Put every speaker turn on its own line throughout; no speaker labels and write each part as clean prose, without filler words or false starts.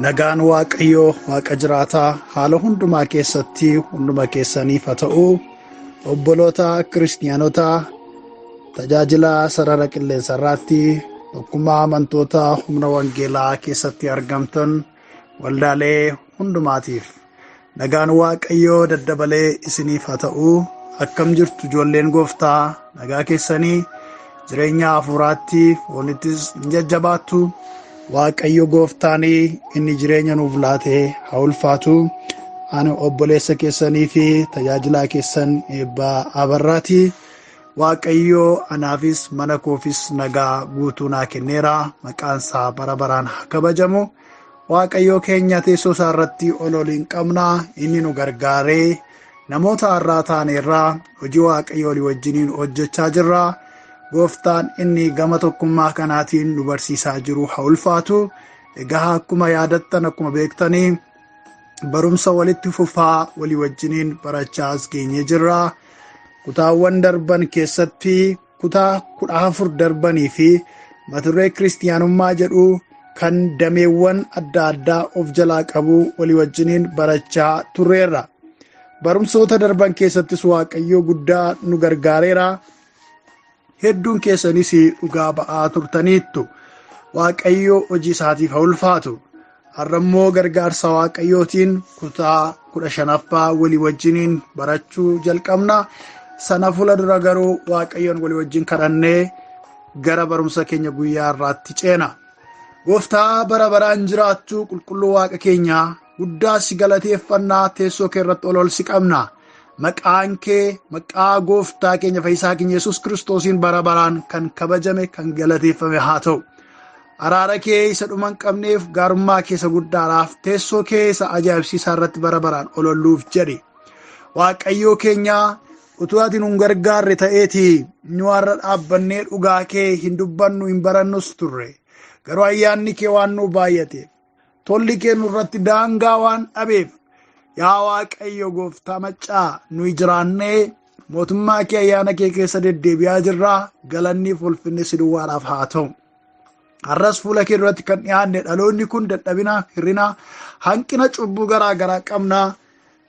Nagaan Waaqayyoo Waaqa jiraataa haala hundumaa keessatti hunduma keessaniif haa ta'u. Obboloota kiristaanota tajaajila sarara qilleensa irratti tokkummaa amantoota humna wangeelaa keessatti argamtan waldaalee hundumaatiif nagaan Waaqayyoo daddabalee isiniif haa ta'u. Akkam jirtu ijoolleen Gooftaa, nagaa keessanii jireenya hafuuraatti foonittis hin jajjabaattu. Waaqayyo Gooftaan inni jireenya nuuf laatee haa ulfaatu. Ani obboleessa keessanii fi tajaajilaa keessan eebbaa abarraati. Waaqayyo anaafis mana koofis nagaa guutuu naa kenneera. Maqaan isaa bara baraan haa kabajamu. Waaqayyo keenya teessoo isaa irratti ol hin qabna. Inni nu gargaaree namoota har'aa taaneerraa hojii Waaqayyo olii wajjiniin hojjechaa jirra. Gooftaan inni gama tokkummaa kanaatiin nu barsiisaa jiru haa ulfaatu. Egaa akkuma yaadattan akkuma beektanii barumsa walitti fufaa walii wajjiniin barachaa as geenye jirra. Kutaawwan darban keessatti kutaa 14 darbanii fi mata duree kiristaanummaa jedhu kan dameewwan adda addaa of jalaa qabu walii wajjiniin barachaa turreerra. Barumsoota darban keessattis Waaqayyo guddaa nu gargaareera. Hedduun keessanis dhugaa ba'aa turtaniittu. Waaqayyo hojii isaatiif haa ulfaatu. Har'a immoo gargaarsa Waaqayyootiin kutaa 15ffaa walii wajjiniin barachuu jalqabna. Sana fuuldura garuu Waaqayyoon walii wajjin kadhannee gara barumsa keenya guyyaa irraatti ceena. Gooftaa bara baraan jiraattu qulqulluu Waaqa keenyaa guddaa si galateeffannaa, teessoo kee irratti ol si qabna. Maqaan kee maqaa Gooftaa keenya Fayyisaa keenya Yesuus Kiristoosiin bara baraan kan kabajame kan galateeffame haa ta'u. Araara kee isa dhuma hin qabneef gaarummaa keessa guddaadhaaf teessoo kee isa ajaa'ibsiisaa irratti bara baraan ololluuf jedhe. Waaqayyoo keenya utuu ati nu hin gargaarre ta'eeti nu har'a dhaabbannee dhugaa kee hin dubbannu hin barannus turre. Garuu ayyaanni kee waan nu baay'ateef tolli kee nurratti daangaa waan dhabeef yaa Waaqayyo Gooftaa maccaa nuyi jiraannee mootummaa kee ayyaana kee keessa deddeebi'aa jirra. Galanni fi ulfinni si duwwaadhaaf haa ta'u. Har'as fuula kee duratti kan dhiyaanne dhaloonni kun dadhabina, hirrina, hanqina cubbuu garaa garaa qabna.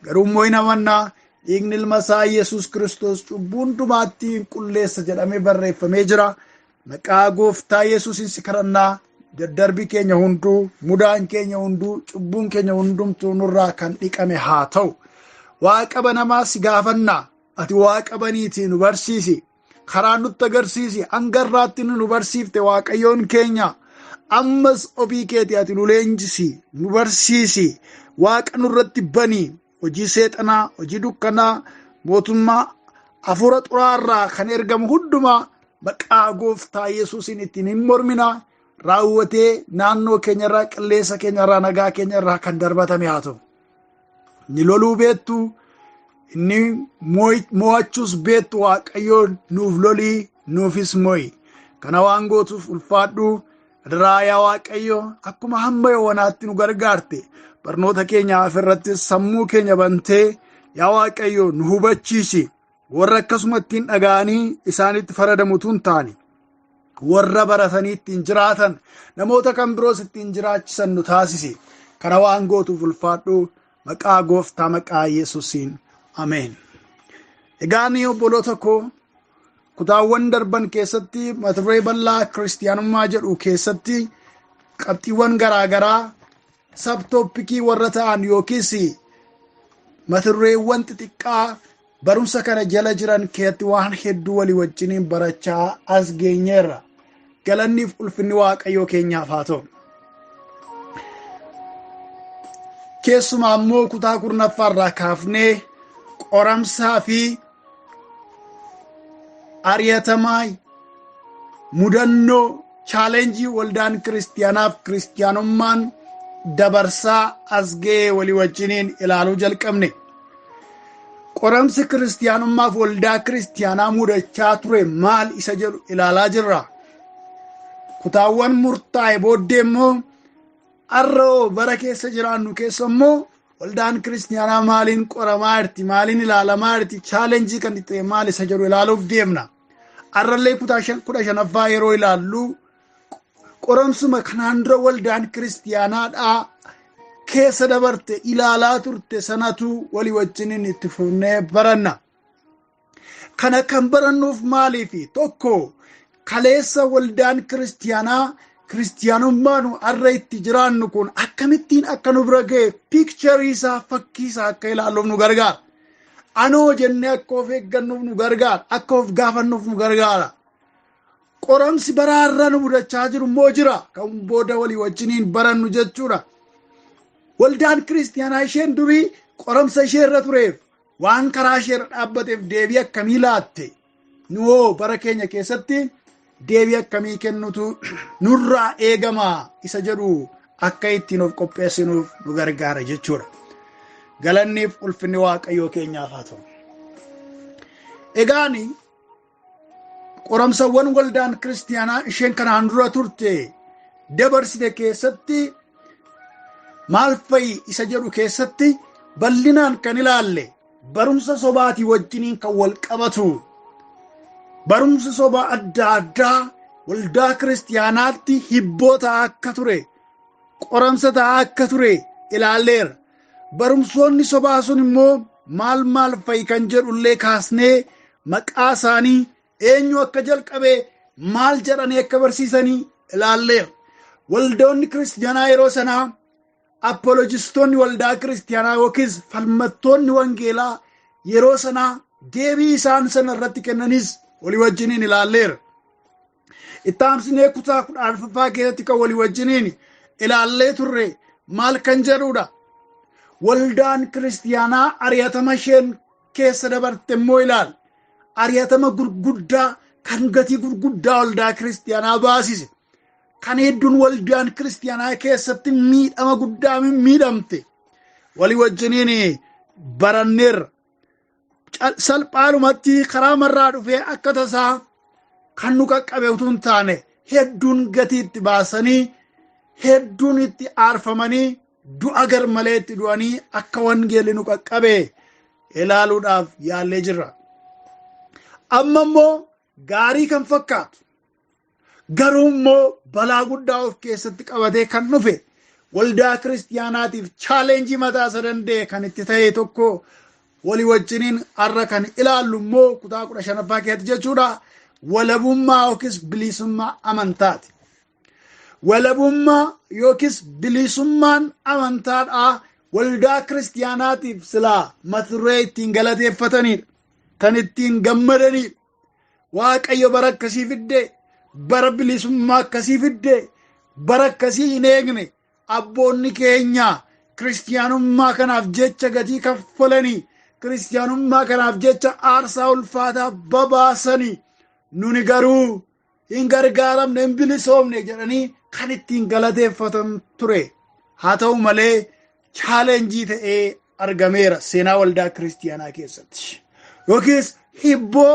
Garuu immoo hin amannaa dhiigni ilma isaa Yesuus Kiristoos cubbuu hundumaatti qulleessa jedhamee barreeffamee jira. Maqaa Gooftaa Yesuusin si kadhannaa. Daddarbi keenya hunduu, mudaan keenya hunduu, cubbuun keenya hundumtuu nurraa kan dhiqame haa ta'u. Waaqa banamaa si gaafanna. Ati Waaqa baniitii nu barsiisi. Karaa nutti agarsiisi. Hanga irraatti nu barsiifte Waaqayyoon keenya. Ammas ofii keetii ati nu leenjisi, nu barsiisi. Waaqa nurratti bani. Hojii seexanaa, hojii dukkanaa, mootummaa hafuura xuraarraa kan ergamu hundumaa maqaa Gooftaa Yesuusin ittiin hin mormina. Raawwatee naannoo keenyarraa, qilleensa keenyarraa, nagaa keenyarraa kan darbatame haa ta'u. Inni loluu beektu, inni mo'achuus beektu Waaqayyoon nuuf lolii, nuufis mo'i. Kana waan gootuuf ulfaadhu. Adaraa yaa Waaqayyo akkuma hamma yoowwanaatti nu gargaarte barnoota keenyaaf irratti sammuu keenya bantee yaa Waaqayyo nu hubachiisi. Warra akkasuma ittiin dhaga'anii isaanitti faradamutu hin taane. Warra baratanii ittiin jiraatan namoota kan biroos ittiin jiraachisan nu taasisi. Kana waan gootuuf ulfaadhu. Maqaa Gooftaa maqaa Yesuusiin ameen. Egaa obboloota koo kutaawwan darban keessatti mata duree bal'aa kiristaanummaa jedhu keessatti qabxiiwwan garaa garaa sabtooppikii warra ta'an yookiis mata dureewwan xixiqqaa barumsa kana jala jiran keessatti waan hedduu walii wajjiniin barachaa as geenyeerra. Galanniif ulfinni Waaqayyoo keenyaaf haa ta'u. Keessumaa immoo kutaa 14ffaarraa kaafnee qoramsaa fi ari'atamaa mudannoo chaalenjii waldaan kiristaanaaf kiristaanummaan dabarsaa as ga'ee walii wajjiniin ilaaluu jalqabne. Qoramsi kiristaanummaaf waldaa kiristaanaa mudachaa ture maal isa jedhu ilaalaa jirra. Kutaawwan murtaa'e booddee immoo har'oo bara keessa jiraannu keessa immoo waldaan kiristaanaa maaliin qoramaa jirti, maaliin ilaalamaa jirti, chaalenjii kan itti maal isa jedhu ilaaluuf deemna. Har'allee kutaa 15ffaa yeroo ilaallu qoramsuma kanaan dura waldaan kiristaanaadhaa keessa dabarte ilaalaa turte sanatu walii wajjiniin itti fufnee baranna. Kana kan barannuuf maaliifi tokko kaleessa waldaan kiristaanummaan har'a itti jiraannu kun akkamittiin akka nu bira ga'e piikcharii isaa fakkii isaa akka ilaalluuf nu gargaara. Anoo jennee akka of eeggannuuf nu gargaara, akka of gaafannuuf nu gargaara. Qoramsi bara har'a nu mudachaa jiru immoo jira kan booda walii wajjiniin barannu jechuudha. Waldaan kiristaanaa isheen durii qoramsa ishee irra tureef waan karaa ishee irra dhaabbateef deebii akkamii laatte? Noo bara keenya keessatti deebii akkamii kennutu nurraa eegama isa jedhu akka ittiin of qopheessinuuf nu gargaara jechuudha. Galanniif ulfinni Waaqayyoo keenyaaf haa ta'u. Egaani qoramsawwan waldaan kiristaanaa isheen kanaan dura turte dabarsite keessatti maal fa'i isa jedhu keessatti bal'inaan kan ilaalle barumsa sobaatii wajjiniin kan wal qabatu, barumsa sobaa adda addaa waldaa kiristaanaatti hibboota akka ture, qoramsa ta'aa akka ture ilaalleera. Barumsoonni sobaa sun immoo maal fa'i kan jedhullee kaasnee maqaa isaanii eenyu akka jalqabe maal jedhanii akka barsiisanii ilaalleera. Waldoonni kiristaanaa yeroo sanaa apolojistoonni waldaa kiristaanaa yookiis falmattoonni wangeelaa yeroo sanaa deebii isaan sana irratti kennanis walii wajjiniin ilaalleera. Itti aansinee kutaa 10ffaa keessatti kan walii wajjiniin ilaallee turre maal kan jedhudha. Waldaan kiristaanaa ari'atama isheen keessa dabarte immoo ilaala. Ari'atama gurguddaa kan gatii gurguddaa waldaa kiristaanaa baasise. Kan hedduun waldaan kiristaanaa keessatti miidhama guddaa miidhamte walii wajjiniin baranneerra. Salphaalumatti karaa marraa dhufee akka tasaa kan nu qaqqabe utuu hin taane hedduun gatii itti baasanii, hedduun itti aarfamanii, du'a gar malee itti du'anii akka wangeelli nu qaqqabe ilaaluudhaaf yaallee jirra. Amma immoo gaarii kan fakkaatu garuu immoo balaa guddaa of keessatti qabatee kan dhufe waldaa kiristaanaatiif chaalenjii mataa isa danda'e kan itti ta'e tokko walii wajjiniin har'a kan ilaallu immoo kutaa 15ffaa keessatti jechuudha. Walabummaa yookiis bilisummaa amantaati. Walabummaa yookiis bilisummaan amantaadhaa waldaa kiristaanaatiif silaa mata-duree ittiin galateeffatanidha. Kan ittiin gammadanidha. Waaqayyo bara akkasii fidde, bara bilisummaa akkasii fidde, bara akkasii hin eegne abboonni keenya kiristaanummaa kanaaf jecha gatii kaffalanii, kiristaanummaa kanaaf jecha aarsaa ulfaataa babaasanii, nuni garuu hin gargaaramne, hin bilisoomne jedhanii kan ittiin galateeffatan ture. Haa ta'u malee chaalenjii ta'ee argameera seenaa waldaa kiristaanaa keessatti. Yookiis hibboo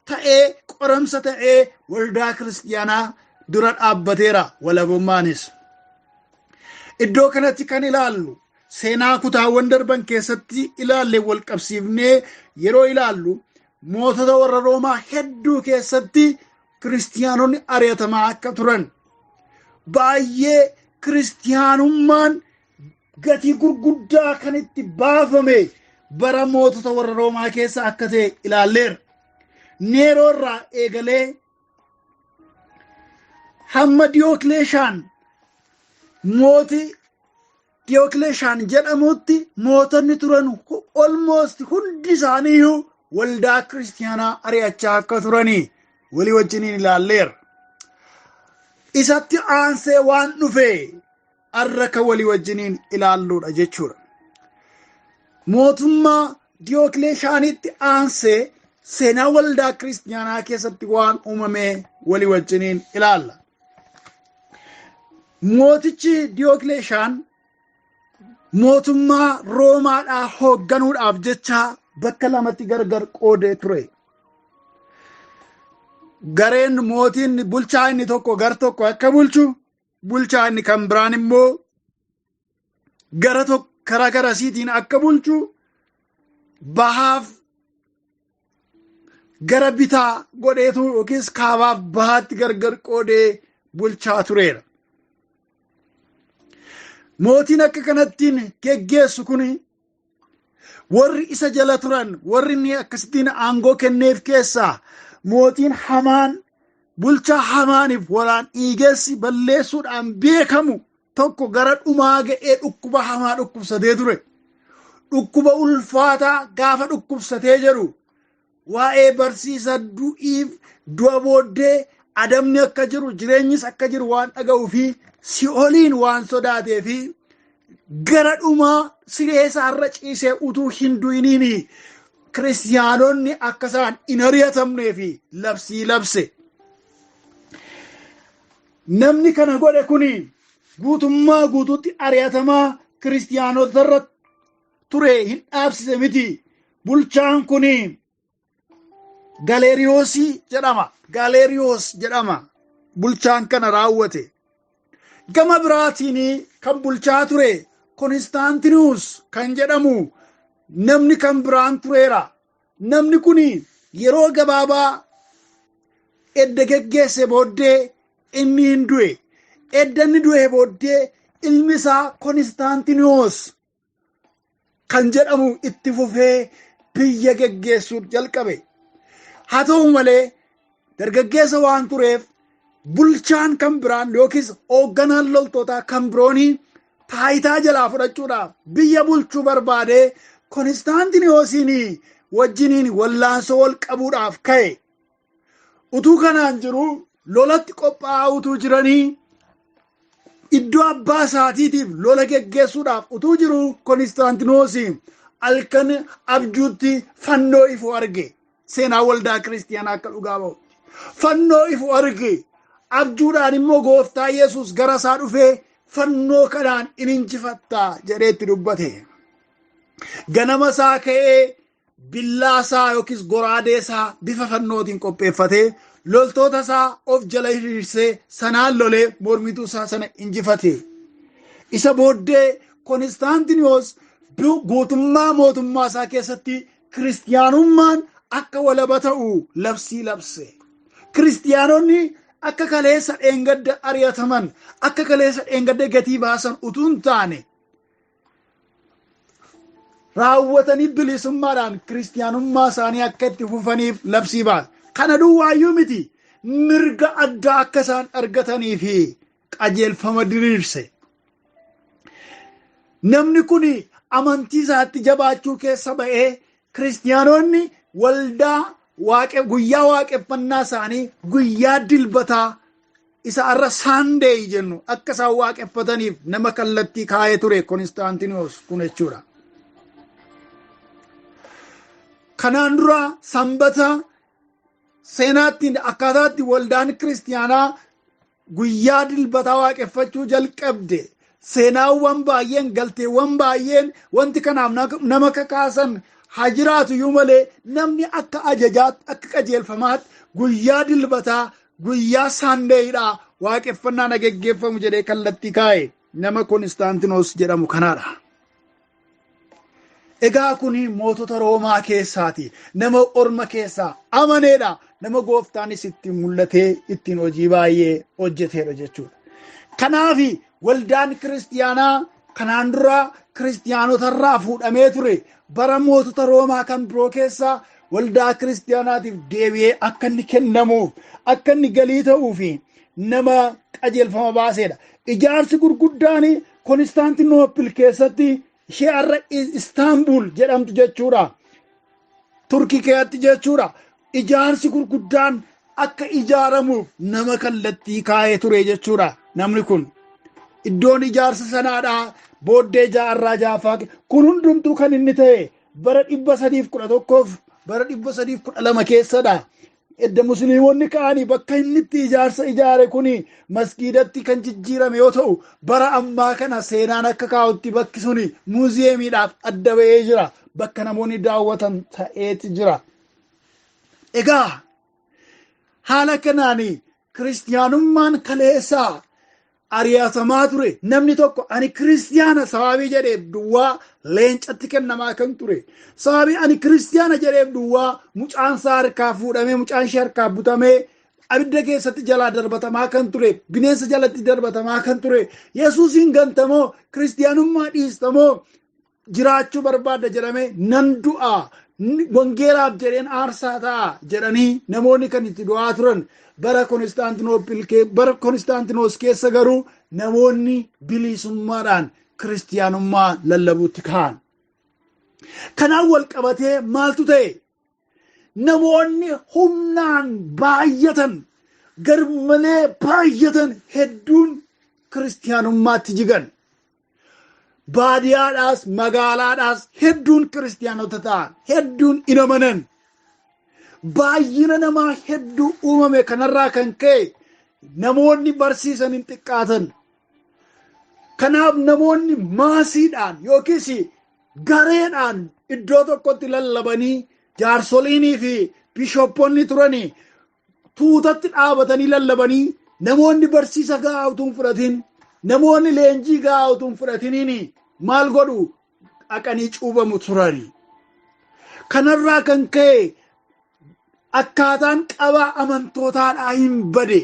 ta'ee, qoramsa ta'ee waldaa kiristaanaa dura dhaabbateera walabummaanis. Iddoo kanatti kan ilaallu seenaa kutaawwan darban keessatti ilaalle wal qabsiifnee yeroo ilaallu mootota warra Roomaa hedduu keessatti kiristaanonni ari'atamaa akka turan, baay'ee kiristaanummaan gatii gurguddaa kan itti baafame bara mootota warra Roomaa keessa akka ta'e ilaalleera. Neeroo irraa eegalee hamma mootii Diyokleeshaan jedhamutti mootonni turan almost hundi isaaniiyyuu waldaa kiristaanaa ari'achaa akka turanii walii wajjiniin ilaalleera. Isatti aansee waan dhufe har'a kan walii wajjiniin ilaalluudha jechuudha. Mootummaa Diyokleeshaanitti aansee seenaa waldaa kiristaanaa keessatti waan uumame walii wajjiniin ilaalla. Mootichi Diyokleeshaan mootummaa Roomaadhaa hoogganuudhaaf jecha bakka lamatti gargar qoodee ture. Gareen mootiin bulchaa inni tokko gar tokko akka bulchu, bulchaa inni kan biraan immoo karaa garasiitiin akka bulchu, bahaaf gara bitaa godheetu yookiis kaabaaf bahaatti gargar qoodee bulchaa tureera. mootiin akka kanattiin geggeessu kun warri isa jala turan warri inni akkasittiin aangoo kenneef keessaa mootiin hamaan bulchaa hamaaniif waraan dhiigessi balleessuudhaan beekamu tokko gara dhumaa ga'ee dhukkuba hamaa dhukkubsatee ture. Dhukkuba ulfaataa gaafa dhukkubsatee jedhu waa'ee barsiisa du'iif du'a booddee adamni akka jiru jireenyis akka jiru waan dhaga'uu fi si'ooliin waan sodaatee fi gara dhumaa siree isaarra ciisee utuu hin du'iniin kiristiyaanonni akka isaan hin ari'atamnee fi labsii labse. Namni kana godhe kun guutummaa guutuutti ari'atamaa kiristiyaanotarra ture hin dhaabsise miti. Bulchaan kun Galeeriyoos jedhama. Bulchaan kana raawwate. Gama biraatiin kan bulchaa ture Konstaantinuus kan jedhamu namni kan biraan tureera. Namni kun yeroo gabaabaa edda geggeesse booddee inni hin du'e. Edda inni du'e booddee ilmi isaa Konstaantinuus kan jedhamu itti fufee biyya geggeessuuf jalqabe. Haa ta'u malee dargaggeessa waan tureef bulchaan kan biraan yookiis hoogganaan loltootaa kan biroonii taayitaa jalaa fudhachuudhaaf biyya bulchuu barbaadee Konstaantinoosiin wajjiniin wallaansoo wal qabuudhaaf ka'e. Utuu kanaan jiru lolatti qophaa'aa utuu jiranii iddoo abbaa isaatiitiif lola geggeessuudhaaf utuu jiru Konstaantinoos halkan abjuutti fannoo ifu arge. Seenaa waldaa kiristiyaanaa akka dhugaa ba'u. Fannoo ifu arge. Abjuudhaan immoo gooftaa Yesuus gara isaa dhufee fannoo kanaan in injifattaa jedheetti dubbate. Ganama isaa ka'ee billaa isaa yookiis goraadee isaa bifa fannootiin qopheeffatee loltoota isaa of jala hiriirsee sanaan lolee mormituu isaa sana injifate. Isa booddee Konstaantinoos guutummaa mootummaa isaa keessatti kiristiyaanummaan akka walaba ta'u labsii labse. Kiristiyaanonni akka kaleessa dheengadda ari'ataman akka kaleessa dheengadda gatii baasan utuu hin taane raawwatanii bilisummaadhaan kiristiyaanummaa isaanii akka itti fufaniif labsii baase. Kana duwwaayyuu miti mirga addaa akka isaan argatanii fi qajeelfama diriirse. Namni kun amantii isaatti jabaachuu keessa ba'ee kiristiyaanonni waldaa guyyaa waaqeffannaa isaanii guyyaa dilbataa isa irra saandeey jennu akka isaan waaqeffataniif nama kallattii kaa'ee ture Konstaantinoos kun jechuudha. Kanaan dura sanbata seenaatti akkaataatti waldaan kiristiyaanaa guyyaa dilbataa waaqeffachuu jalqabde seenaawwan baay'een galteewwan baay'een wanti kanaaf nama kakaasan haa jiraatu iyyuu malee namni akka ajajaatti akka qajeelfamaatti guyyaa dilbataa guyyaa saandeeyidhaa waaqeffannaan geggeeffamu jedhee kallattii kaa'e nama Konstaantinoos jedhamu kanaadha. Egaa kun mootota Roomaa keessaati. Nama orma keessaa amaneedha. Nama gooftaanis ittiin mul'atee ittiin hojii baay'ee hojjeteedha jechuudha. Kanaaf waldaan kiristiyaanaa kanaan dura kiristiyaanotarraa fuudhamee ture bara mootota Roomaa kan biroo keessaa waldaa kiristiyaanaatiif deebi'ee akka inni kennamuuf akka inni galii ta'uu fi nama qajeelfama baaseedha. Ijaarsi gurguddaan Konstaantinoopil keessatti ishee har'a Istaanbul jedhamtu jechuudha. Turkii keessatti jechuudha. Ijaarsi gurguddaan akka ijaaramuuf nama kallattii kaa'ee ture jechuudha. Namni kun iddoon ijaarsa sanaadhaa booddee jaarraa jaafaa kun hundumtuu kan inni ta'e bara 311 bara 312 keessadha. Edda musliimonni ka'anii bakka inni itti ijaarsa ijaare kun masgiidatti kan jijjiirame yoo ta'u bara ammaa kana seenaan akka kaa'utti bakki sun muuziyeemiidhaaf adda ba'ee jira. Bakka namoonni daawwatan ta'eeti jira. Egaa haala kanaan kiristiyaanummaan kaleessaa ari'atamaa ture. Namni tokko ani kiristiyaana sababii jedheef duwwaa leencatti kennamaa kan ture. Sababii ani kiristiyaana jedheef duwwaa mucaan isaa harkaa fuudhamee mucaan ishee harkaa butamee abidda keessatti jalaa darbatamaa kan ture, bineensa jalatti darbatamaa kan ture, Yesuusiin gantamoo kiristaanummaa dhiistamoo jiraachuu barbaadda jedhame nan du'a, wangeelaaf jedheen aarsaa ta'a jedhanii namoonni kan itti du'aa turan. Bara Konstaantinoos keessa garuu namoonni bilisummaadhaan kiristaanummaa lallabuutti ka'an. Kanaan wal qabatee maaltu ta'e? Namoonni humnaan baay'atan, garmalee baay'atan hedduun kiristaanummaatti jigan. Baadiyyaadhaas magaalaadhaas hedduun kiristaanota ta'an, hedduun hin amanan. Baay'ina namaa hedduu uumame kanarraa kan ka'e namoonni barsiisan hin xiqqaatan. Kanaaf namoonni maasiidhaan yookiis gareedhaan iddoo tokkotti lallabanii jaarsoliinii fi bishoopponni turanii tuutatti dhaabatanii lallabanii namoonni barsiisa gahaa utuu hin fudhatin, namoonni leenjii gahaa utuu hin fudhatiniin maal godhu? Dhaqanii cuubamu turani. Kanarraa kan ka'e akkaataan qabaa amantootaadhaa hin bade.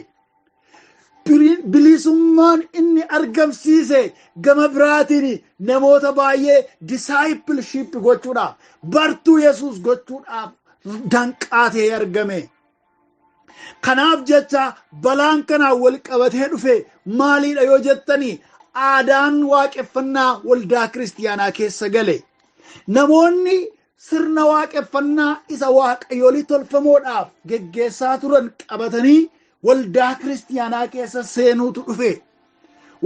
Bilisummaan inni argamsiise gama biraatiin namoota baay'ee disaayippilshiip gochuudhaaf, bartuu Yesuus gochuudhaaf danqaatee argame. Kanaaf jecha balaan kanaan wal qabatee dhufe maaliidha yoo jettanii, aadaan waaqeffannaa waldaa kiristaanaa keessa gale. Namoonni sirna waaqeffannaa isa waaqayyoolii tolfamoodhaaf geggeessaa turan qabatanii waldaa kiristaanaa keessa seenuutu dhufe.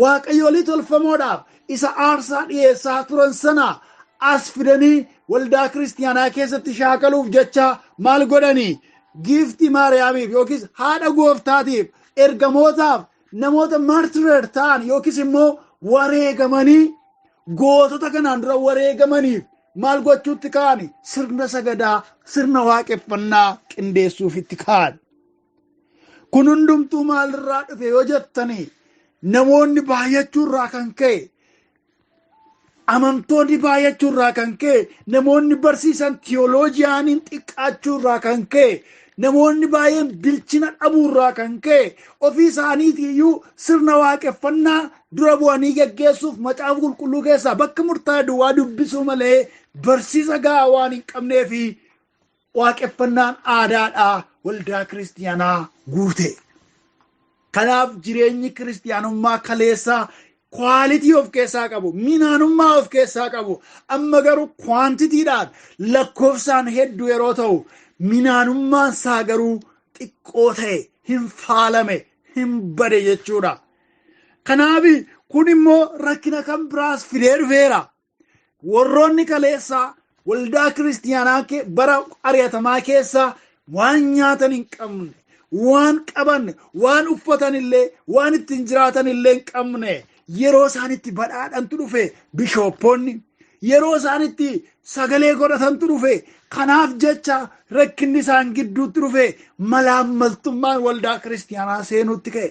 Waaqayyoolii tolfamoodhaaf isa aarsaa dhiyeessaa turan sana as fidanii waldaa kiristaanaa keessatti shaakaluuf jecha maal godhanii? Giiftii Maariyaamiif yookiis haadha gooftaatiif, ergamootaaf, namoota martireer ta'an yookiis immoo wareegamanii, gootota kanaan dura wareegamaniif maal gochuutti ka'ani? Sirna sagadaa, sirna waaqeffannaa qindeessuufitti ka'an. Kun hundumtuu maalirraa dhufe yoo jettanii, namoonni baay'achuurraa kan ka'e, amantoonni baay'achuurraa kan ka'e, namoonni barsiisan tiyooloojiyaaniin xiqqaachuurraa kan ka'e, namoonni baay'een bilchina dhabuurraa kan ka'e, ofii isaaniitiiyyuu sirna waaqeffannaa dura bu'anii geggeessuuf macaafa qulqulluu keessaa bakka murtaa'e duwwaa dubbisuu malee barsiisa gahaa waan hin qabnee fi waaqeffannaan aadaadhaa waldaa kiristaanaa guute. Kanaaf jireenyi kiristaanummaa kaleessaa kwaalitii of keessaa qabu, minaanummaa of keessaa qabu. Amma garuu kwaantitiidhaan lakkoofsaan hedduu yeroo ta'u, minaanummaan isaa garuu xiqqoo ta'e, hin faalame, hin bade jechuudha. Kanaaf kun immoo rakkina kan biraas fidee dhufeera. Warroonni kaleessaa waldaa kiristaanaa bara ari'atamaa keessa waan nyaatan hin qabne, waan qaban, waan uffatan illee, waan ittiin jiraatan illee hin qabne, yeroo isaanitti badhaadhantu dhufe bishoopponni, yeroo isaanitti sagalee godhatantu dhufe. Kanaaf jecha rakkinni isaan gidduutti dhufe malaammaltummaan waldaa kiristaanaa seenuutti ka'e.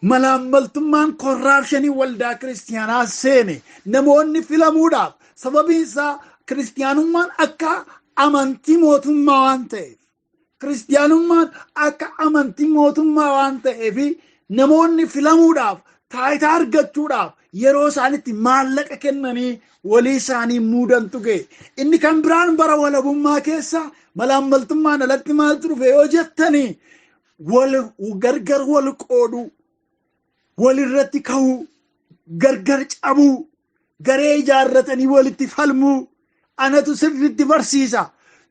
Malaammaltummaan korraapshinii waldaa kiristaanaa seene. Namoonni filamuudhaaf, sababiin isaa kiristaanummaan akka amantii mootummaa waan ta'eef, kiristaanummaan akka amantii mootummaa waan ta'eef namoonni filamuudhaaf, taayitaa argachuudhaaf yeroo isaanitti maallaqa kennanii walii isaanii muudantu ga'e. Inni kan biraan bara walabummaa keessa malaammaltummaan alatti maaltu dhufe yoo jettanii, gargar wal qooduu, walirratti ka'uu, gargar cabuu, garee ijaarratanii walitti falmuu, anatu sirriitti barsiisa.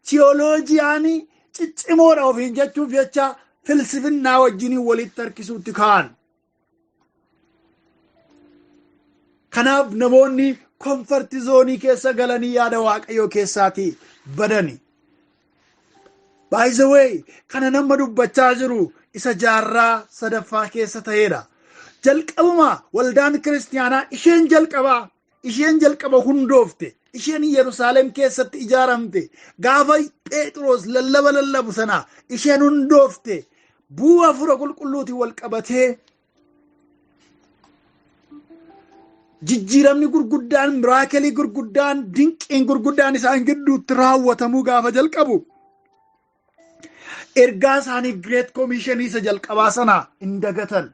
Tiyooloojiyaanii ciccimoodha ofiin jechuuf jecha filsifinnaa wajjinii walitti harkisuutti ka'an. Kanaaf namoonni komforti zoonii keessa galanii yaada waaqayyoo keessaatii badani. By the way, kana nama dubbachaa jiru isa jaarraa sadaffaa keessa ta'edha. Jalqabuma waldaan kiristaanaa isheen jalqaba hundoofte, isheen Yerusaalem keessatti ijaaramte, gaafa Phexros lallabu sana isheen hundoofte, bu'aa hafuura qulqulluutiin wal qabatee jijjiiramni gurguddaan, miraakelii gurguddaan, dinqiin gurguddaan isaan gidduutti raawwatamuu gaafa jalqabu, ergaa isaanii Great Commission isa jalqabaa sana hin dagatan.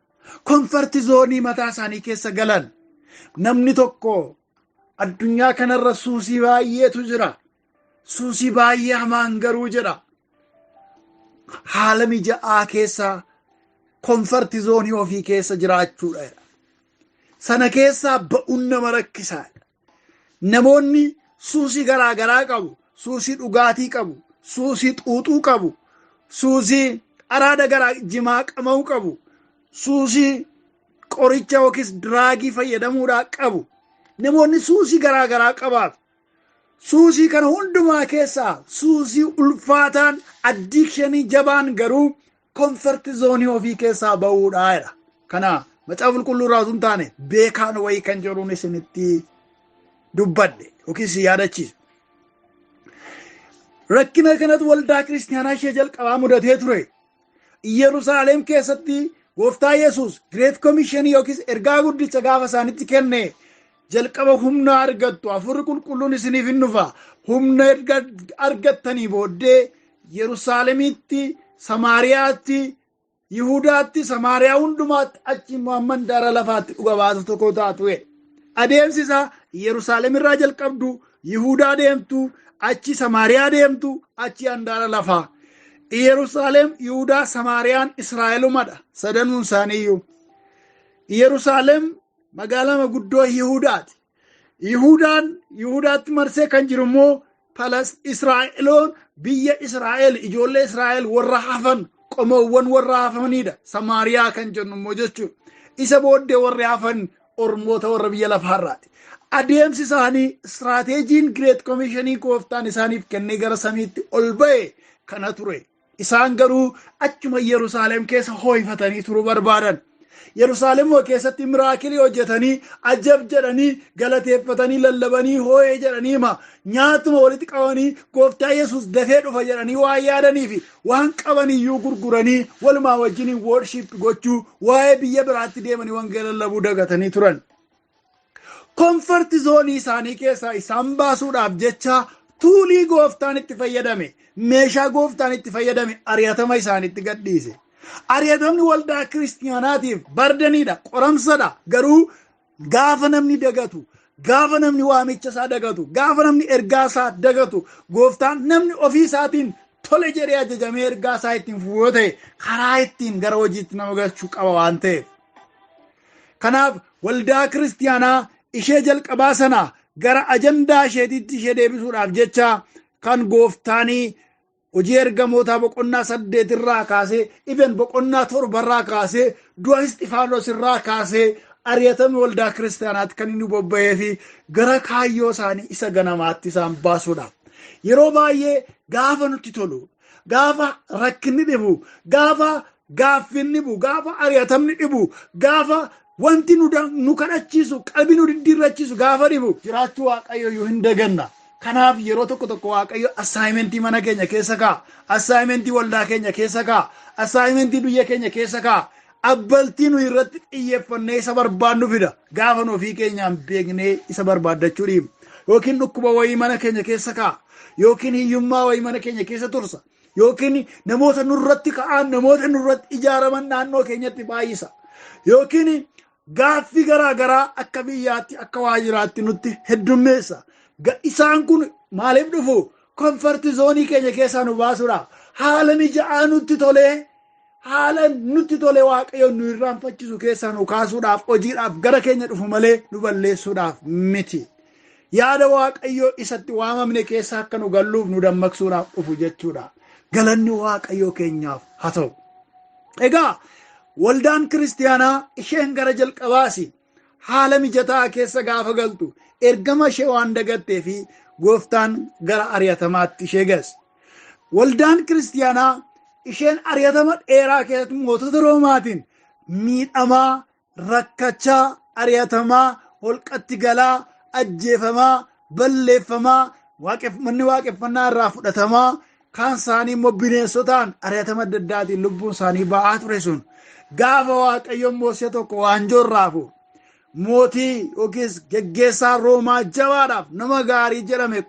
Comfort zoonii mataa isaanii keessa galan. Namni tokko addunyaa kanarra suusii baay'eetu jira. Suusii baay'ee hamaan garuu jedha. Haala mijaa'aa keessa comfort zoonii ofii keessa jiraachuudha. Sana keessaa ba'uun nama rakkisaadha. Namoonni suusii garaagaraa qabu. Suusii dhugaatii qabu. Suusii xuuxuu qabu. Suusii araada garaa jimaa qama'uu qabu. Suusii qoricha yookiis diraagii fayyadamuudhaan qabu. Namoonni suusii garaagaraa qabaatu. Suusii kana hundumaa keessaa suusii ulfaataan addikshinii jabaan garuu comfort zoonii ofii keessaa ba'uudhaadha. Kana macaafa qulqulluu irraa osoo hin taane beekaan wayii kan jedhuun isinitti dubbadhe yookiis yaadachiisu. Rakkina kanatti waldaa kiristaanaa ishee jalqabaa mudatee ture. Yerusaalem keessatti Gooftaa Yesuus Great Commission yookiis ergaa guddicha gaafa isaanitti kenne jalqaba humna argattu hafuurri qulqulluun isiniif hin dhufa. Humna argattanii booddee Yerusaalemitti, Samaariyaatti, Yihudaatti, Samaariyaa hundumaatti achi mandaara lafaatti dhuga baatu tokko taatu. Adeemsi isaa Yerusaalem irraa jalqabdu, Yihudaa deemtu, achi Samaariyaa deemtu, achi handaara lafaa. Yerusaalem, Yihudaa, Samaariyaan Israa'elumadha. Sadanuun isaaniiyyuu. Yerusaalem magaalaa guddoo Yihudaati. Yihudaatti marsee kan jiru immoo Israa'eloon biyya Israa'el, ijoollee Israa'el warra hafan, qomoowwan warra hafanidha. Samaariyaa kan jennu immoo jechuudha. Isa booddee warri hafan ormoota warra biyya lafaarraati. Adeemsi isaanii istiraateejiin Great Commissionii Gooftaan isaaniif kennee gara samiitti ol ba'e kana ture. Isaan garuu achuma Yerusaalem keessa hooyifatanii turuu barbaadan. Yerusaalem keessatti miraakilii hojjetanii ajab jedhanii galateeffatanii lallabanii hooyee jedhanii nyaatuma walitti qabanii Gooftaa Yesuus dafee dhufa jedhanii waan yaadanii fi waan qabaniyyuu gurguranii walumaa wajjin worship gochuu waa'ee biyya biraatti deemanii wangeela lallabuu dagatanii turan. Comfort zoonii isaanii keessaa isaan baasuudhaaf jecha tuulii Gooftaan itti fayyadame, meeshaa Gooftaan itti fayyadame ari'atama isaanitti gadhiise. Ari'atamni waldaa kiristaanaatiif bardanidha, qoramsadha. Garuu gaafa namni dagatu, gaafa namni waamicha isaa dagatu, gaafa namni ergaa isaa dagatu, Gooftaan namni ofii isaatiin tole jedhee ajajamee ergaa isaa ittiin fufuu ta'e karaa ittiin gara hojiitti nama galchuu qaba waan ta'eef. Kanaaf waldaa kiristaanaa ishee jalqabaa sana gara ajandaa isheetitti ishee deebisuudhaaf jecha kan Gooftaanii hojii ergamootaa boqonnaa 8 irraa kaasee even boqonnaa 7 irraa kaasee du'a Isxifaanos irraa kaasee ari'atama waldaa kiristaanaatti kan inni bobba'ee fi gara kaayyoo isaanii isa ganamaatti isaan baasuudhaaf. Yeroo baay'ee gaafa nutti tolu, gaafa rakkinni dhibu, gaafa gaaffiin dhibu, gaafa ari'atamni dhibu, gaafa wanti nu kadhachiisu, qalbii nu diddiirrachiisu gaafa dhibu jiraachuu Waaqayyo hin daganna. Kanaaf yeroo tokko Waaqayyo assaayimentii mana keenya keessa kaa'a, assaayimentii waldaa keenya keessa kaa'a, assaayimentii biyya keenya keessa kaa'a. Abbaltii nu irratti xiyyeeffannee isa barbaannu fida. Gaafa nu ofii keenyaan beeknee isa barbaaddachuu dhiibna. Yookiin dhukkuba wayii mana keenya keessa kaa'a, yookiin hiyyummaa wayii mana keenya keessa tursa, yookiin namoota nurratti ka'an, namoota nurratti ijaaraman naannoo keenyatti baay'isa, yookiin gaaffii garaagaraa akka biyyaatti akka waajjiraatti nutti heddummeessa. Isaan kun maaliif dhufu? Comfort zoonii keenya keessaa nu baasuudhaaf, haala mijaa'aa nutti tolee, haala nutti tolee Waaqayyo nu irraanfachiisu keessaa nu kaasuudhaaf, hojiidhaaf gara keenya dhufu malee nu balleessuudhaaf miti. Yaada Waaqayyo isatti waamamne keessaa akka nu galluuf nu dammaqsuudhaaf dhufu jechuudha. Galanni Waaqayyo keenyaaf haa ta'u. Egaa waldaan kiristaanaa isheen gara jalqabaasi haala mijataa keessa gaafa galtu ergama ishee waan dagattee fi Gooftaan gara ari'atamaatti ishee geesse. Waldaan kiristaanaa isheen ari'atama dheeraa keessatti mootota Roomaatiin miidhamaa, rakkachaa, ari'atamaa, holqatti galaa, ajjeefamaa, balleeffamaa, manni waaqeffannaa irraa fudhatamaa, kaan isaanii immoo bineensotaan ari'atama adda addaatiin lubbuun isaanii ba'aa ture sun. Gaafa Waaqayyoon Moosee tokko waanjoo irraa fuudhe, mootii yookiis geggeessaa Roomaa jabaadhaaf nama gaarii jedhame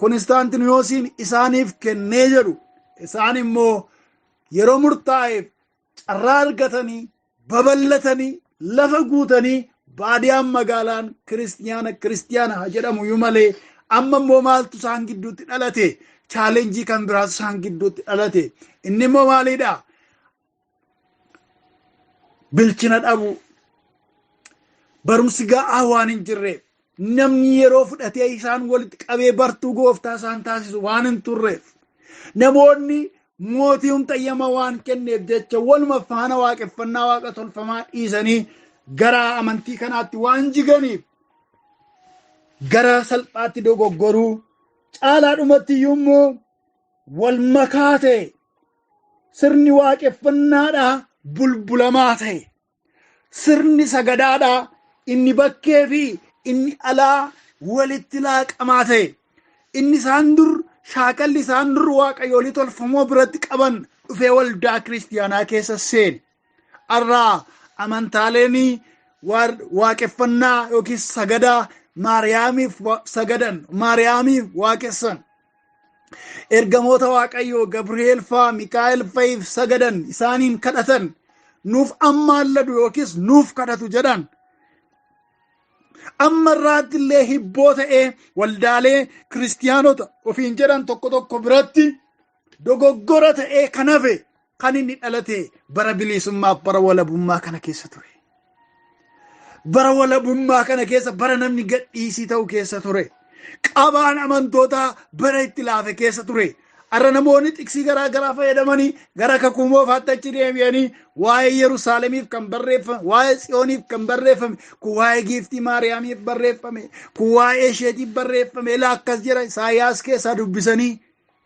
Konstaantinoosiin isaaniif kennee jedhu isaan immoo yeroo murtaa'eef carraa argatanii babal'atanii lafa guutanii baadiyaan magaalaan kiristiyaana jedhamu iyyuu malee amma immoo maaltu isaan gidduutti dhalate? chaalenjii kan biraas isaan gidduutti dhalate. inni immoo maalidha? bilchina dhabu, barumsi ga'aa waan hin jirreef, namni yeroo fudhatee isaan walitti qabee bartuu gooftaa isaan taasisu waan hin turreef, namoonni mootii humtayyama waan kenneef jecha waluma faana waaqeffannaa waaqa tolfamaa dhiisanii gara amantii kanaatti waan jiganiif gara salphaatti dogoggoruu, caalaadhumatti iyyuu immoo wal makaa ta'e, sirni waaqeffannaadhaa bulbulamaa ta'e, sirni sagadaadhaa inni bakkee fi inni alaa walitti laaqamaa ta'e, inni isaan dur shaakalli isaan dur waaqayyoolii tolfamoo biratti qaban dhufee waldaa kiristiyaanaa keessa seene. Har'aa amantaaleen waaqeffannaa yookiin sagadaa Maariyaamiif sagadan, Maariyaamiif waaqessan, ergamoota waaqayyoo Gabri'eel faa Mikaa'el fa'iif sagadan, isaaniin kadhatan, nuuf ammaalladu yookiis nuuf kadhatu jedhan. amma irraatti illee hibboo ta'ee waldaalee kiristiyaanota ofiin jedhan tokko tokko biratti dogoggora ta'ee kan hafe kan inni dhalate bara bilisummaaf bara walabummaa kana keessa ture. bara walabummaa kana keessa bara namni gadhiisii ta'u keessa ture. qabaan amantootaa bara itti laafe keessa ture. arra namoonni xiksii garaa garaa fayyadamanii gara kakumoo faattachi deebi'anii waa'ee Yerusaalemiif kan barreeffame, waa'ee Tsiyooniif kan barreeffame, kun waa'ee giiftii Maariyaamiif barreeffame, kun waa'ee isheetiif barreeffame. Ilaa akkas jira Isaayyaas keessaa dubbisanii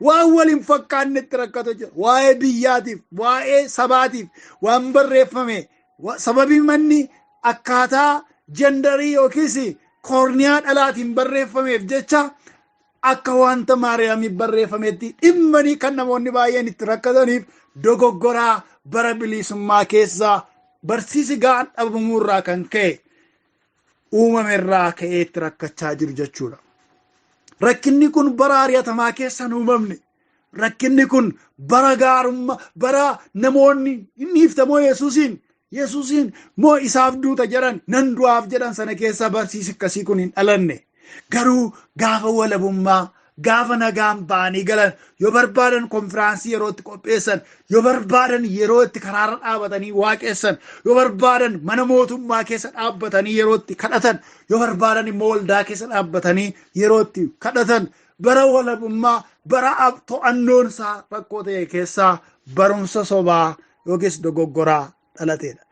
waan waliin fakkaanne itti rakkatu jira. waa'ee biyyaatiif, waa'ee sabaatiif waan barreeffame. sababii manni akkaataa jendarii yookiis koorniyaa dhalaatiin barreeffameef jecha akka wanta Maariyaamiif barreeffametti dhimmanii kan namoonni baay'een itti rakkataniif dogoggoraa bara bilisummaa keessaa barsiisi ga'aan dhabamuurraa kan ka'e uumamerraa ka'ee itti rakkachaa jiru jechuudha. Rakkinni kun bara ari'atamaa keessa hin uumamne. Rakkinni kun bara gaarummaa, bara namoonni inni iftamoo Yesuusiin moo isaaf duuta jedhan nan du'aaf jedhan sana keessa barsiisi akkasii kun hin dhalanne. Garuu gaafa walabummaa, gaafa nagaan ba'anii galan, yoo barbaadan konfiraansii yeroo itti qopheessan, yoo barbaadan yeroo itti karaarra dhaabatanii waaqessan, yoo barbaadan mana mootummaa keessa dhaabbatanii yeroo itti kadhatan, yoo barbaadan immoo waldaa keessa dhaabbatanii yeroo itti kadhatan, bara walabummaa, bara to'annoon isaa rakkoo ta'e keessaa barumsa sobaa yookiis dogoggoraa dhalateedha.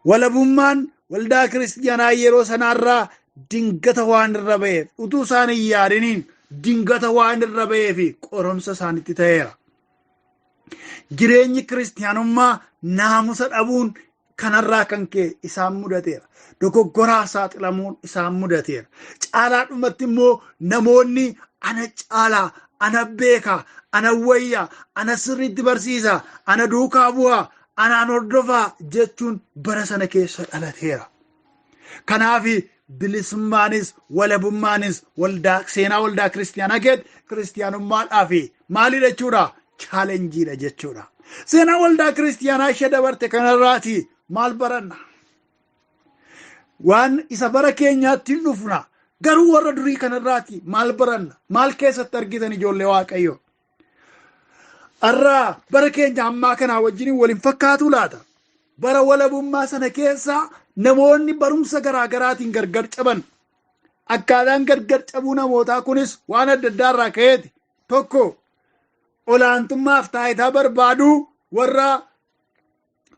Walabummaan waldaa kiristiyaanaa yeroo sanaarraa dingata waan irra ba'eef, utuu isaan hin yaadiniin dingata waan irra ba'eef qoromsa isaanitti ta'eera. Jireenyi kiristiyaanummaa naamusa dhabuun kanarraa kan ka'e isaan mudateera. Dogoggoraa saaxilamuun isaan mudateera. Caalaadhumatti immoo namoonni ana caalaa, ana beekaa, ana wayyaa, ana sirriitti barsiisaa, ana duukaa bu'aa, anaan hordofaa jechuun bara sana keessa dhalateera. Kanaaf bilisummaanis walabummaanis seenaa waldaa kiristiyaanaa keessatti kiristiyaanummaadhaaf maali jechuudha? Chaalenjiidha jechuudha. Seenaa waldaa kiristiyaanaa ishee dabarte kanarraati maal baranna? Waan isa bara keenyaatti hin dhufna. Garuu warra durii kanarraati maal baranna? Maal keessatti argitan ijoollee Waaqayyoo? Arraa bara keenya ammaa kanaa wajjin waliin fakkaatu laata? Bara walabummaa sana keessa namoonni barumsa garaa garaatiin gargar caban. Akkaataan gargar cabuu namootaa kunis waan adda addaa irraa ka'eeti. Tokko olaantummaaf taayitaa barbaaduu warra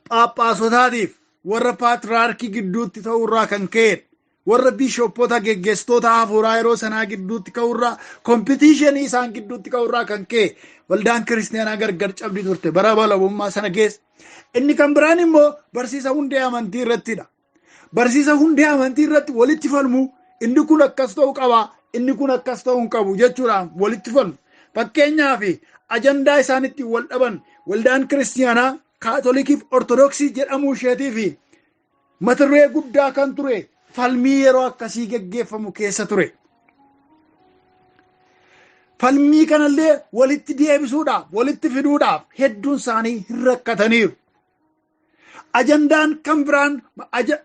phaaphaasotaatiif, warra paatriyaarkii gidduutti ta'urraa kan ka'edha. Warra biishoppota geggeessitoota hafuuraa yeroo sanaa gidduutti ka'urraa, kompitiishinii isaan gidduutti ka'urraa kan ka'e waldaan kiristiyaanaa gargar cabdi turte bara walabummaa sana keessa. Inni kan biraan immoo barsiisa hundee amantii irrattidha. Barsiisa hundee amantii irratti walitti falmu, inni kun akkas ta'uu qaba, inni kun akkas ta'uu hin qabu jechuudhaan walitti falmu. Fakkeenyaaf ajandaa isaan ittiin wal dhaban waldaan kiristiyaanaa kaatolikiif ortodoksii jedhamuu isheetiif mata duree guddaa kan ture falmii yeroo akkasii geggeeffamu keessa ture. falmii kanallee walitti deebisuudhaaf walitti fiduudhaaf hedduun isaanii hin rakkataniiru. Ajandaan kan biraan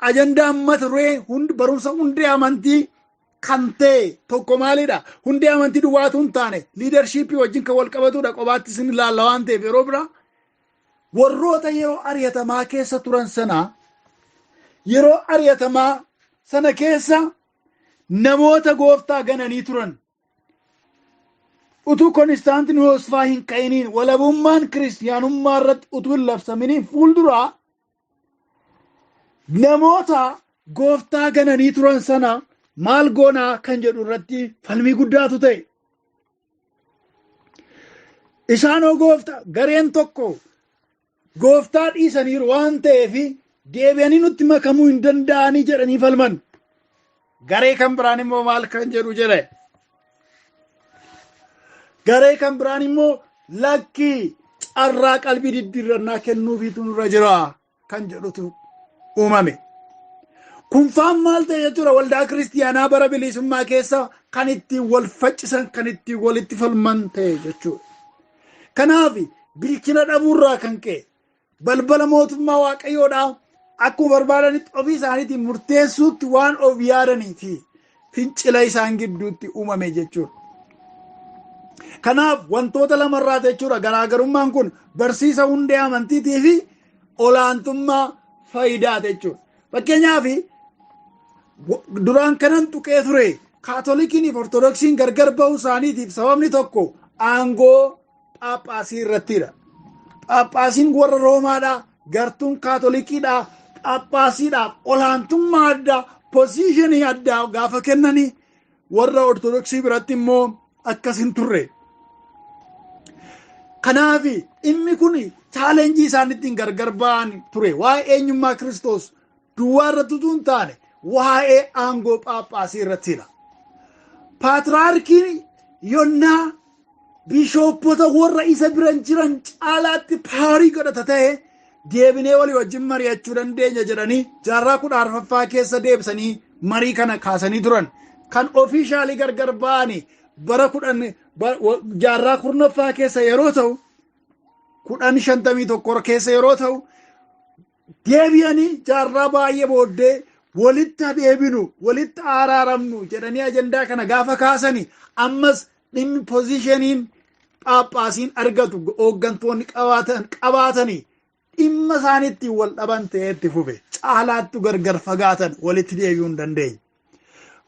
ajandaan mata duree barumsa hundee amantii kan ta'e tokko maalidha? Hundee amantii duwwaatu hin taane liidarshiippii wajjin kan wal qabatudha. Qobaatti isin ilaalla waan ta'eef yeroo biraa warroota yeroo ari'atamaa keessa turan sana yeroo ari'atamaa sana keessa namoota gooftaa gananii turan. Utuu Konstaantinoos faa hin ka'iniin walabummaan kiristaanummaa irratti utuu hin labsaminiin fuulduraa namoota gooftaa gananii turan sana maal goonaa kan jedhu irratti falmii guddaatu ta'e. Isaanoo gooftaa gareen tokko gooftaa dhiisaniiru waan ta'eef deebi'anii nutti makamuu hin danda'anii jedhanii falman. Garee kan biraan immoo maal kan jedhu jedhe. Garee kan biraan immoo lakkii carraa qalbii diddiirrannaa kennuufiitu nurra jira kan jedhutu uumame. Kun faan maal ta'e jechuudha? Waldaa kiristiyaanaa bara bilisummaa keessa kan ittiin wal faccisan kan ittiin walitti falman ta'e jechuudha. Kanaaf bilchina dhabuurraa kan ka'e balbala mootummaa waaqayyoodhaa akkuma barbaadanitti ofii isaaniitiin murteessuutti waan of yaadanii fi fincila isaan gidduutti uumame jechuudha. Kanaaf wantoota lamarraa jechuudha garaagarummaan kun barsiisa hundee amantiitii fi olaantummaa faayidaa jechuudha. Fakkeenyaaf duraan kanan tuqee ture kaatolikiin fi ortodoksiin gargar ba'uu isaaniitiif sababni tokko aangoo Phaaphaasii irrattidha. Phaaphaasiin warra Roomaadha, gartuun kaatolikiidha, Phaaphaasiidhaaf olaantummaa addaa, posiishinii addaa gaafa kennanii warra ortodoksii biratti immoo akkas hin turre. Kanaaf inni kun chaalenjii isaan ittiin gargar ba'an ture. Waa'ee eenyummaa Kiristoos duwwaa irratti utuu hin taane waa'ee aangoo Phaaphaasii irrattidha. Paatriyaarkiin yonnaa bishooppota warra isa biran jiran caalaatti paarii godhata ta'e deebinee walii wajjin mari'achuu dandeenya jedhanii jaarraa 14ffaa keessa deebisanii marii kana kaasanii turan. Kan ofiishaalii gargar ba'anii bara jaarraa 10ffaa keessa yeroo ta'u 1051 keessa yeroo ta'u deebi'anii jaarraa baay'ee booddee walitti deebinu walitti araaramnu jedhanii ajandaa kana gaafa kaasanii ammas dhimmi pozishiniin Phaaphaasiin argatu hooggantoonni qabaatanii dhimma isaaniitti wal dhaban ta'etti fufe caalaatti gargar fagaatan walitti deebi'uu hin dandeenye.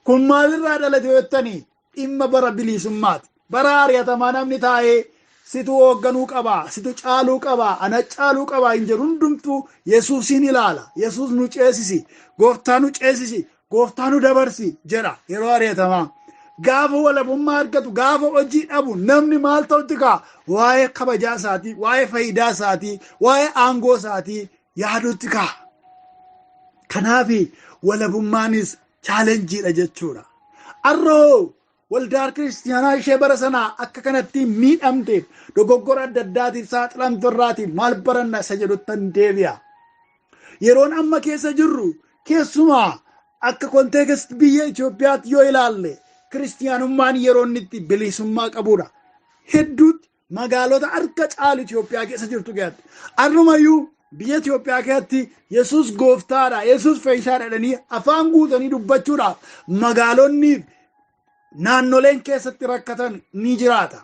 Kun maalirraa dhalate jettanii dhimma bara bilisummaati. Bara ari'atamaa namni taa'ee situ hoogganuu qabaa, situ caaluu qabaa, ana caaluu qabaa hin jedhu hundumtuu Yesuusin ilaala. Yesuus nu ceesisi, gooftaa nu ceesisi, gooftaa nu dabarsi jedha yeroo ari'atamaa. Gaafa walabummaa argatu gaafa hojii dhabu namni maal ta'utti ka'a? Waa'ee kabajaa isaatii, waa'ee faayidaa isaatii, waa'ee aangoo isaatii yaadutti ka'a. Kanaaf walabummaanis chaalenjiidha jechuudha. Arroo waldaa kiristiyaanaa ishee bara sanaa akka kanatti miidhamteef dogoggora adda addaatiif saaxilamtu irraatiin maal baranna isa jedhuttan deebi'a. Yeroon amma keessa jirru keessumaa akka konteekst biyya Itoophiyaatti yoo ilaalle kiristiyaanummaan yeroo inni itti bilisummaa qabudha. Hedduutti magaalota harka caalu Itoophiyaa keessa jirtu keessatti. Arrumayyuu biyya Itoophiyaa keessatti Yesuus gooftaadha, Yesuus fayyisaadha jedhanii afaan guutanii dubbachuudhaaf magaalonni naannoleen keessatti rakkatan ni jiraata.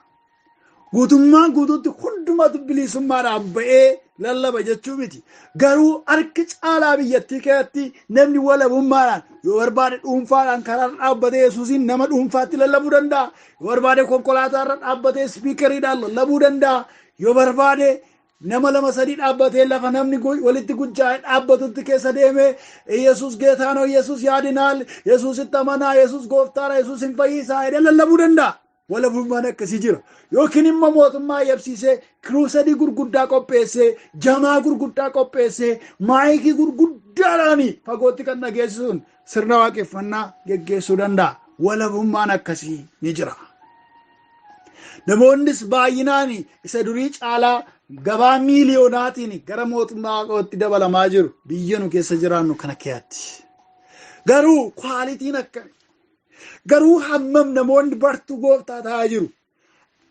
Guutummaan guutuutti hundumatu bilisummaadhaaf ba'ee lallaba jechuu miti. Garuu harki caalaa biyyattii keessatti namni walabummaadhaan yoo barbaade dhuunfaadhaan karaa dhaabbatee Yesuusin nama dhuunfaatti lallabuu danda'a. Yoo barbaade konkolaataarra dhaabbatee spiikariidhaan lallabuu danda'a. Yoo barbaade nama lama sadii dhaabbatee lafa namni walitti gujjaa'ee dhaabbatutti keessa deemee Yesuus geetaanoo, Yesuus yaadinaal, Yesuusitti amanaa, Yesuus gooftaadha, Yesuus hin fayyisaa jedhee lallabuu danda'a. Walabummaan akkasii jira. Yookiin immoo mootummaa yabsiisee kiruusadii gurguddaa qopheessee, jamaa gurguddaa qopheessee, maayikii gurguddaadhaan fagootti kan dhageessisuun sirna waaqeffannaa geggeessuu danda'a. Walabummaan akkasii ni jira. Namoonnis baay'inaan isa durii caalaa gabaa miiliyoonaatiin gara mootummaa waaqootti dabalamaa jiru biyya nu keessa jiraannu kana keessatti. Garuu kwaalitiin akkami? Garuu hammam namoonni bartuu gooftaa ta'aa jiru.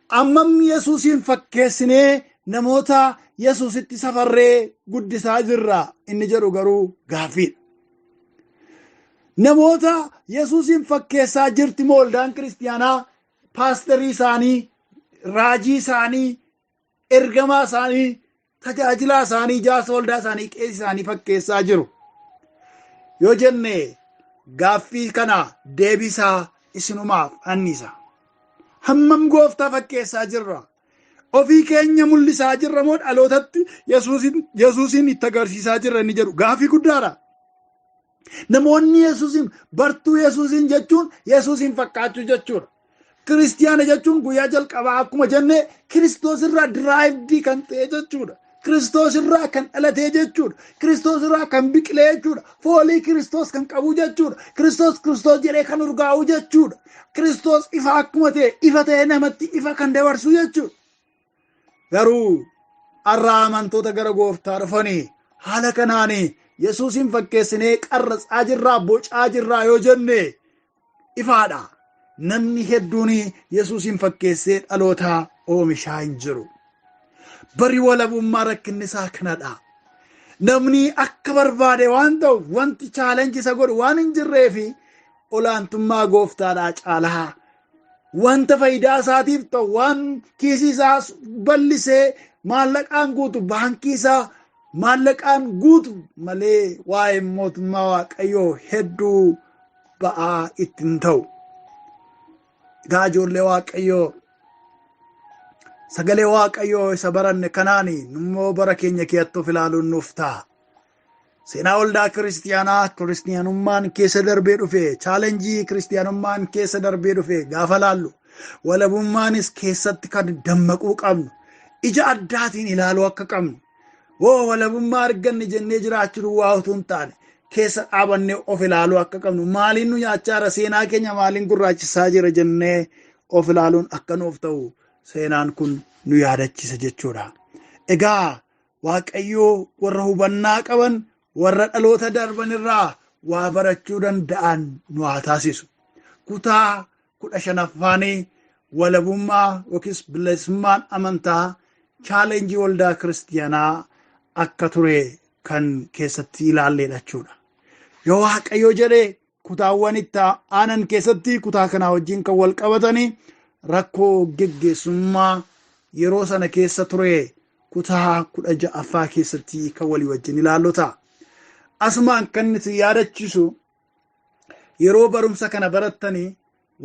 ammam Yesuusin fakkeessinee namoota Yesuusitti safarree guddisaa jirra inni jedhu garuu gaaffiidha. Namoota Yesuusin fakkeessaa jirti moo waldaan kiristaanaa paasterii isaanii, raajii isaanii, ergamaa isaanii, tajaajilaa isaanii, jaarsa waldaa isaanii, qeesii isaanii fakkeessaa jiru yoo jenne gaaffii kana deebisaa isinumaaf annisa. Hammam gooftaa fakkeessaa jirra? Ofii keenya mul'isaa jirra moo dhalootatti Yesuusin itti agarsiisaa jirra inni jedhu gaaffii guddaadha. Namoonni Yesuusin bartuu Yesuusin jechuun Yesuusin fakkaachuu jechuudha. Kiristiyaana jechuun guyyaa jalqabaa akkuma jenne Kiristoos irraa diraayivdii kan ta'e jechuudha. Kiristoos irraa kan dhalatee jechuudha. Kiristoos irraa kan biqilee jechuudha. Foolii Kiristoos kan qabu jechuudha. Kiristoos jedhee kan urgaa'u jechuudha. Kiristoos ifa akkuma ta'e ifa ta'ee namatti ifa kan dabarsu jechuudha. Garuu har'a amantoota gara gooftaa dhufanii haala kanaanii Yesuusin fakkeessinee qarratsaa jirraa, bocaa jirraa yoo jenne ifaadha. Namni hedduun Yesuusin fakkeessee dhalootaa oomishaa hin jiru. Bari walabummaa rakkinni isaa kanadha. Namni akka barbaade waan ta'uuf wanti chaalenjii isa godhu waan hin jirree fi olaantummaa gooftaadhaa caalaa wanta faayidaa isaatiif ta'u waan kiisii isaa bal'isee maallaqaan guutu baankii isaa maallaqaan guutu malee waa'ee mootummaa Waaqayyoo hedduu ba'aa ittiin ta'u. Egaa ijoollee Waaqayyoo sagalee Waaqayyoo isa baranne kanaani immoo bara keenya keessatti of ilaaluun nuuf ta'a. Seenaa waldaa kiristaanummaan keessa darbee dhufe, chaalenjii kiristaanummaan keessa darbee dhufe gaafa laallu walabummaanis keessatti kan dammaquu qabnu, ija addaatiin ilaaluu akka qabnu, walabummaa arganne jennee jiraachuu waa utuu hin taane keessa dhaabannee of ilaaluu akka qabnu, maaliin nu nyaachaa seenaa keenya maaliin gurraachisaa jira jennee of ilaaluun akka nuuf ta'u seenaan kun nu yaadachiisa jechuudha. Egaa Waaqayyoo warra hubannaa qaban, warra dhaloota darban irraa waa barachuu danda'an nu haa taasisu. Kutaa 15 walabummaa yookiis bilisummaan amantaa chaalenjii waldaa kiristaanaa akka ture kan keessatti ilaalleedha jechuudha. Yoo Waaqayyoo jedhee kutaawwan itti aanan keessatti kutaa kanaa wajjin kan wal qabatanii rakkoo geggeessummaa yeroo sana keessa ture kutaa 16 keessatti kan walii wajjin ilaallu ta'a. Asumaan kan nuti yaadachiisu yeroo barumsa kana barattanii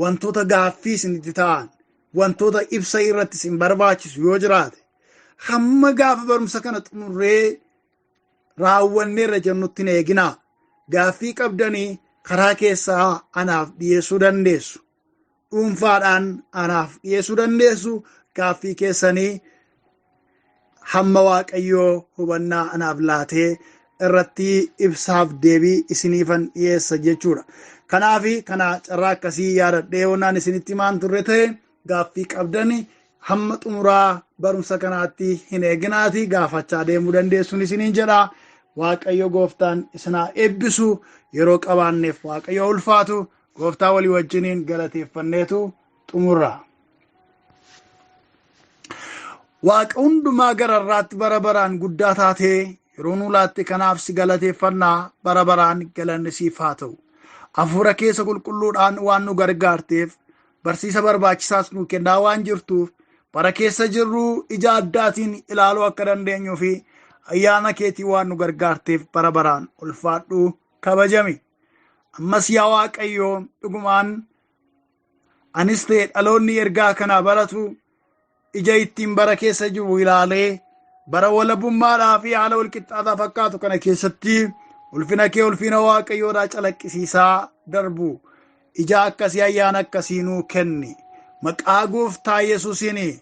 wantoota gaaffii isinitti ta'an, wantoota ibsa irratti isin barbaachisu yoo jiraate hamma gaafa barumsa kana xumurree raawwanneerra jennutti hin eeginaa. Gaaffii qabdanii karaa keessaa anaaf dhiyeessuu dandeessu. Dhuunfaadhaan anaaf dhiyeessuu dandeessu. Gaaffii keessanii hamma Waaqayyoo hubannaa anaaf laatee irratti ibsaaf deebii isiniifan dhiyeessa jechuudha. Kanaafi kana carraa akkasii yaadadhee wannaan isinitti himaan turre ta'e gaaffii qabdanii hamma xumuraa barumsa kanaatti hin eeginaati gaafachaa deemuu dandeessuun isiniin jedha. Waaqayyo gooftaan isinaa eebbisu. Yeroo qabaanneef Waaqayyo ulfaatu. Gooftaa walii wajjiniin galateeffanneetu xumurra. Waaqa hundumaa gararraatti bara baraan guddaa taatee yeroo nu laatte kanaaf si galateeffannaa. Bara baraan galanni siif haa ta'u. Hafuura keessa qulqulluudhaan waan nu gargaarteef barsiisa barbaachisaas nu kennaa waan jirtuuf bara keessa jirru ija addaatiin ilaaluu akka dandeenyuu fi ayyaana keetii waan nu gargaarteef bara baraan ulfaadhu kabajami. Ammas yaa Waaqayyoo dhugumaan anis ta'e dhaloonni ergaa kana baratu ija ittiin bara keessa jiru ilaalee bara walabummaadhaa fi haala walqixxaataa fakkaatu kana keessatti ulfina kee ulfina Waaqayyoodhaa calaqqisiisaa darbu. Ija akkasii ayyaana akkasii nuu kenni. Maqaa gooftaa Yesuusiin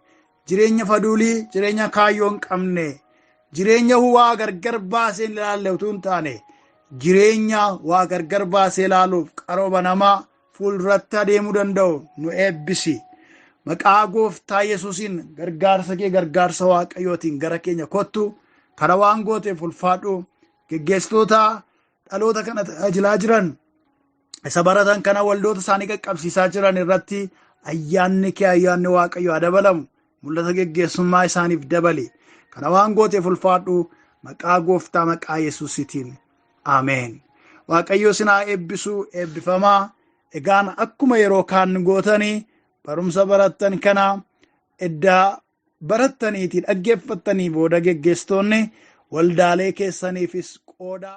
jireenya faduulii, jireenya kaayyoo hin qabne, jireenya waa gargar baasee ilaalle utuu hin taane jireenya waa gargar baasee ilaaluuf qarooba namaa fuulduratti adeemuu danda'u nu eebbisi. Maqaa gooftaa Yesuusiin gargaarsa kee gargaarsa Waaqayyootiin gara keenya kottu. Kana waan gooteef ulfaadhu. Geggeessitoota dhaloota kana tajaajilaa jiran isa baratan kana waldoota isaanii qaqqabsiisaa jiran irratti ayyaanni kee ayyaanni Waaqayyo dabalamu mul'ata geggeessummaa isaaniif dabali. Kana waan gooteef ulfaadhu maqaa Gooftaa maqaa Yesuusitiin. Ameen. Waaqayyo isin haa eebbisu. Eebbifamaa. Egaan akkuma yeroo kaan gootanii barumsa barattan kana eddaa barattaniitii dhaggeeffattanii booda geggeessitoonni waldaalee keessaniifis qooda